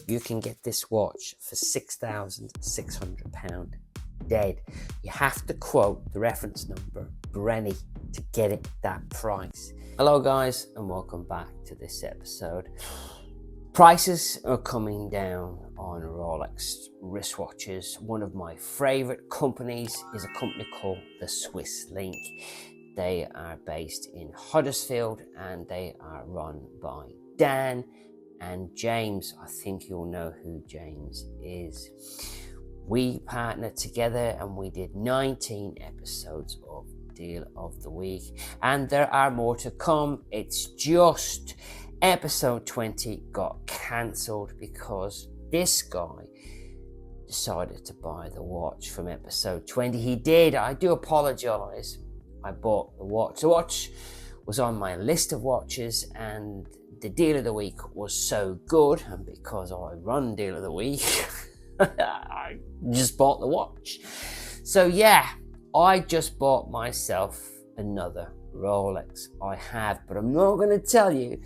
you can get this watch for £6,600 dead. You have to quote the reference number Brenny to get it that price. Hello guys, and welcome back to this episode. Prices are coming down on Rolex wristwatches. One of my favorite companies is a company called the Swiss Link. They are based in Huddersfield and they are run by Dan and James. I think you'll know who James is. We partnered together and we did 19 episodes of Deal of the Week, and there are more to come. It's just episode 20 got cancelled because this guy decided to buy the watch from episode 20. He did. I do apologize. I bought the watch. The watch was on my list of watches, and the Deal of the Week was so good, and because I run Deal of the Week, I just bought the watch. So yeah, I just bought myself another Rolex. I have, but I'm not going to tell you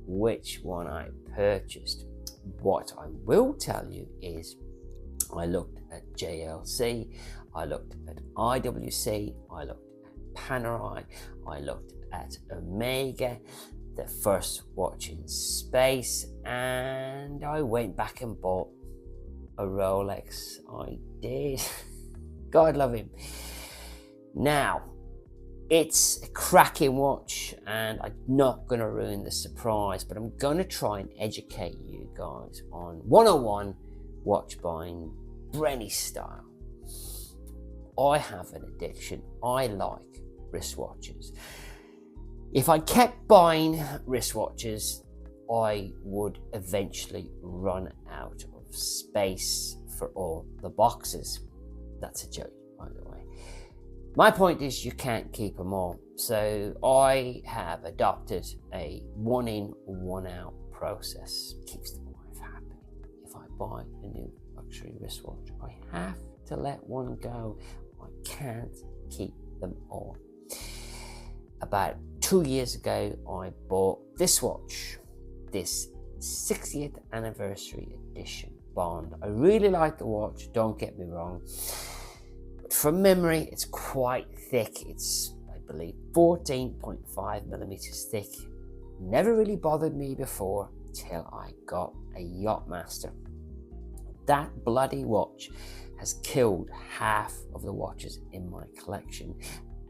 which one I purchased. What I will tell you is I looked at JLC, I looked at IWC, I looked at Panerai, I looked at Omega, the first watch in space, and I went back and bought a Rolex. I did. God love him. Now, it's a cracking watch, and I'm not going to ruin the surprise, but I'm going to try and educate you guys on 101 watch buying Brenny style. I have an addiction. I like wristwatches. If I kept buying wristwatches, I would eventually run out of space for all the boxes. That's a joke, by the way. My point is you can't keep them all. So I have adopted a one in, one out process. Keeps the wife happy. If I buy a new luxury wristwatch, I have to let one go. I can't keep them all. About 2 years ago, I bought this watch, this 60th anniversary edition Bond. I really like the watch, don't get me wrong. But from memory, it's quite thick. It's, I believe, 14.5 millimeters thick. Never really bothered me before till I got a Yachtmaster. That bloody watch has killed half of the watches in my collection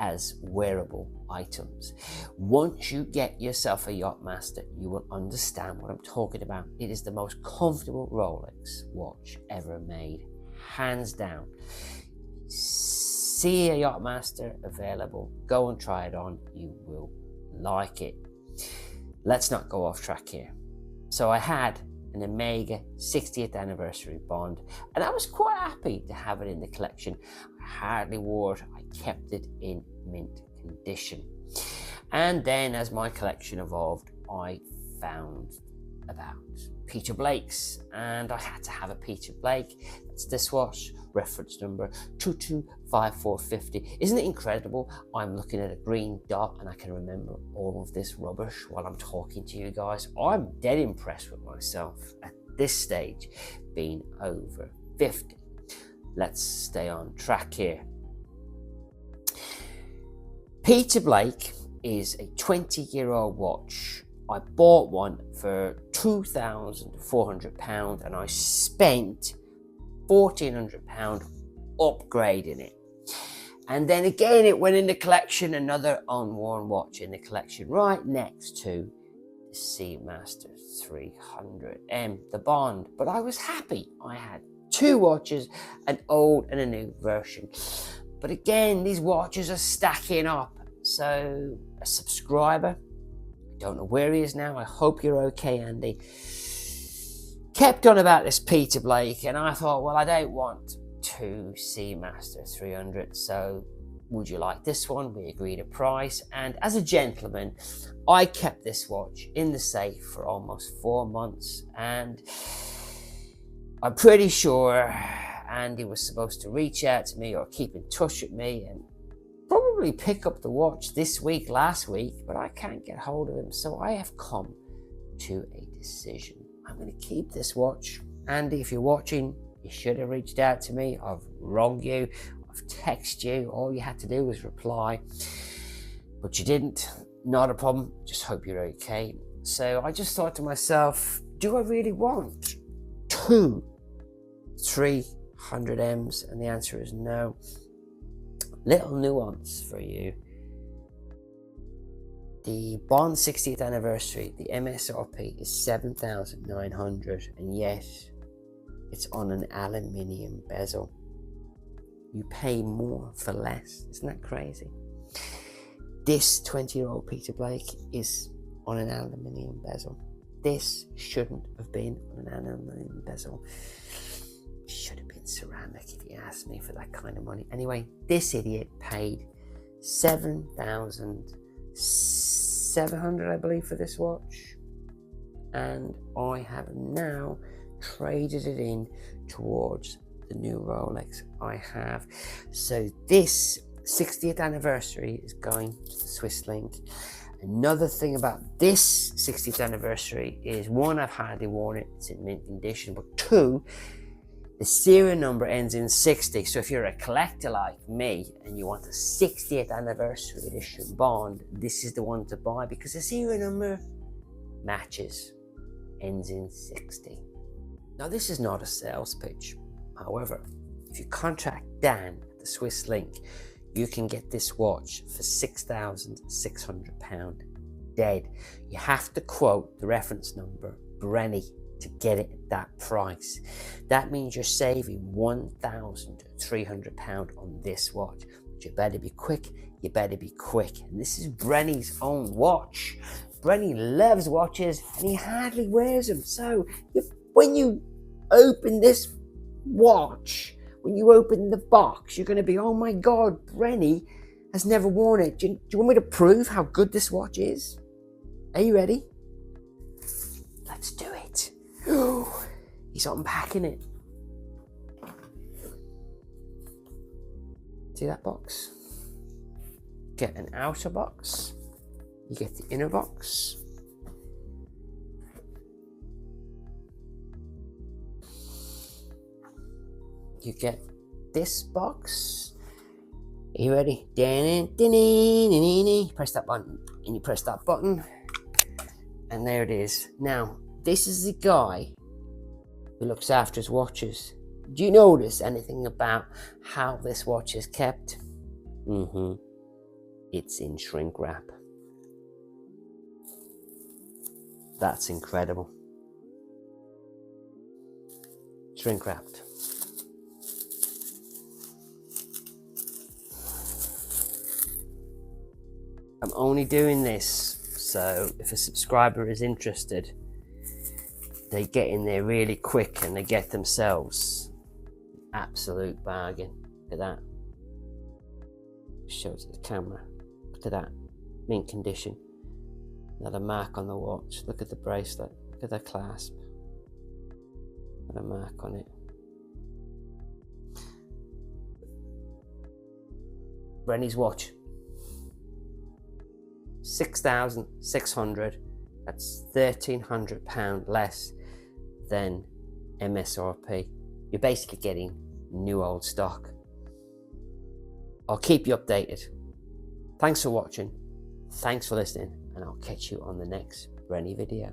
as wearable items. Once you get yourself a Yachtmaster, you will understand what I'm talking about. It is the most comfortable Rolex watch ever made, hands down. See a Yachtmaster available, go and try it on, you will like it. Let's not go off track here. So I had an Omega 60th anniversary Bond, and I was quite happy to have it in the collection. I hardly wore it. I kept it in mint condition. And then as my collection evolved, I found about Peter Blake's, and I had to have a Peter Blake. That's this watch, reference number 225450. Isn't it incredible? I'm looking at a green dot and I can remember all of this rubbish while I'm talking to you guys. I'm dead impressed with myself at this stage, being over 50. Let's stay on track here. Peter Blake is a 20-year-old watch. I bought one for £2,400 and I spent £1,400 upgrading it. And then again, it went in the collection, another unworn watch in the collection, right next to the Seamaster 300M, the Bond. But I was happy. I had two watches, an old and a new version. But again, these watches are stacking up. So a subscriber, I don't know where he is now, I hope you're okay, Andy, kept on about this Peter Blake, and I thought, well, I don't want two Seamaster 300, so would you like this one? We agreed a price, and as a gentleman, I kept this watch in the safe for almost 4 months, and I'm pretty sure Andy was supposed to reach out to me or keep in touch with me and probably pick up the watch this week, last week, but I can't get hold of him, so I have come to a decision. I'm going to keep this watch Andy, if you're watching, you should have reached out to me. I've wronged you. I've texted you. All you had to do was reply, but you didn't. Not a problem. Just hope you're okay. So I just thought to myself, do I really want 300 M's? And the answer is no. Little nuance for you. The Bond 60th anniversary, the MSRP is 7,900, and yet it's on an aluminium bezel. You pay more for less. Isn't that crazy? This 20-year-old Peter Blake is on an aluminium bezel. This shouldn't have been on an aluminium bezel. It should have been ceramic, if you ask me, for that kind of money. Anyway, this idiot paid 7,700, I believe, for this watch, and I have now traded it in towards the new Rolex I have. So this 60th anniversary is going to the Swiss link. Another thing about this 60th anniversary is, one, I've hardly worn it, it's in mint condition, but two, the serial number ends in 60. So if you're a collector like me and you want a 60th anniversary edition Bond, this is the one to buy, because the serial number matches, ends in 60. Now, this is not a sales pitch. However, if you contact Dan at the Swiss link, you can get this watch for £6,600 dead. You have to quote the reference number Brenny to get it at that price. That means you're saving £1,300 on this watch. But you better be quick, you better be quick. And this is Brenny's own watch. Brenny loves watches and he hardly wears them. So when you open this watch, when you open the box, you're going to be, oh my God, Brenny has never worn it. Do you want me to prove how good this watch is? Are you ready? Let's do it. He's unpacking it. See that box? Get an outer box. You get the inner box. You get this box. Are you ready? Press that button, and you press that button, and there it is. Now, this is the guy who looks after his watches. Do you notice anything about how this watch is kept? It's in shrink wrap. That's incredible. Shrink wrapped. I'm only doing this so if a subscriber is interested, they get in there really quick and they get themselves absolute bargain. Look at that. Show it to the camera. Look at that. Mint condition. Another mark on the watch. Look at the bracelet. Look at the clasp. Another mark on it. Brenny's watch. 6,600. That's £1,300 less than MSRP. You're basically getting new old stock. I'll keep you updated. Thanks for watching. Thanks for listening, and I'll catch you on the next Brenny video.